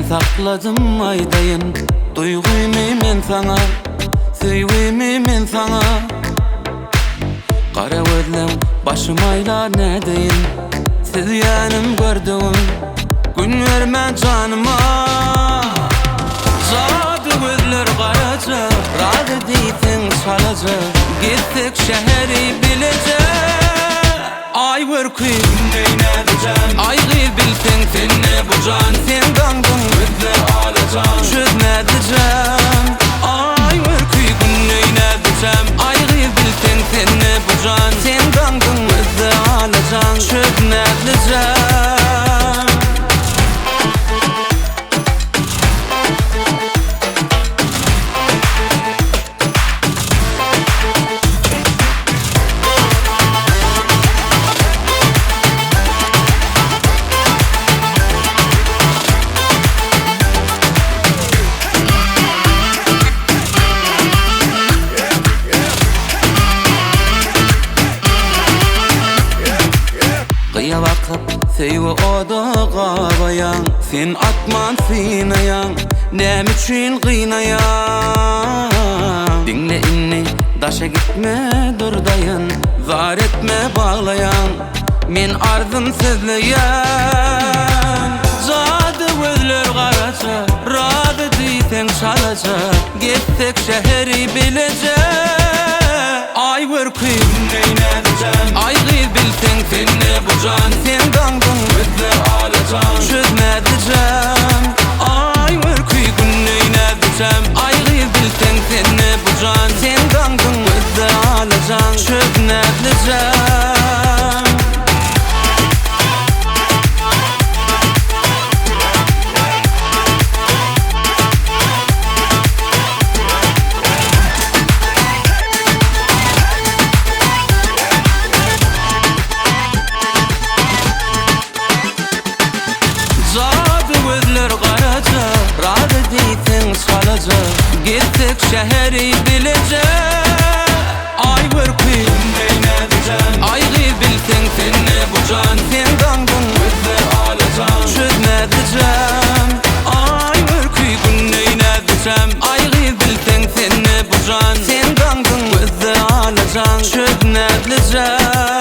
sakladım aydayın duyguymu men sana, söýgümi men sana. Kara gözlem başım aylar ne deyin, siz yanım gördüm gün verme canıma. Zady gözler karaca, razı deysen çalaca, gitsek şehri bilecek. Ay vurkuy aygı bilsen sen ne bu can, sen gangın gözler alacan çözmedeceğim. Ay vurkuy günneynedeceğim, aygı bilsen sen ne bu can, sen gangın gözler alacan çözmedeceğim. Kıya bakıp seyve oda qabayan, sen atman sinayan, nem üçün qıynayan. Dinle inni, daşa gitme durdayan, zar etme bağlayan, men arzın sözleyen. Zady gözler karaca, razı deysen çalaca, gitsek şehri bilecek. Ay vurkuy aygı bilsen sen ne bu can, sen gangın gözler alacan çözmedeceğim. Ay vurkuy günneynedeceğim, aygı bilsen sen ne bu can, sen gangın gözler alacan çözmedeceğim. Gitsek şehri bilecek. Ay vurkuy aygı bilsen sen ne bu can, sen gangın gözler alacan çözmedeceğim. Ay vurkuy günneynedeceğim, aygı bilsen sen ne bu can, sen gangın gözler alacan çözmedeceğim.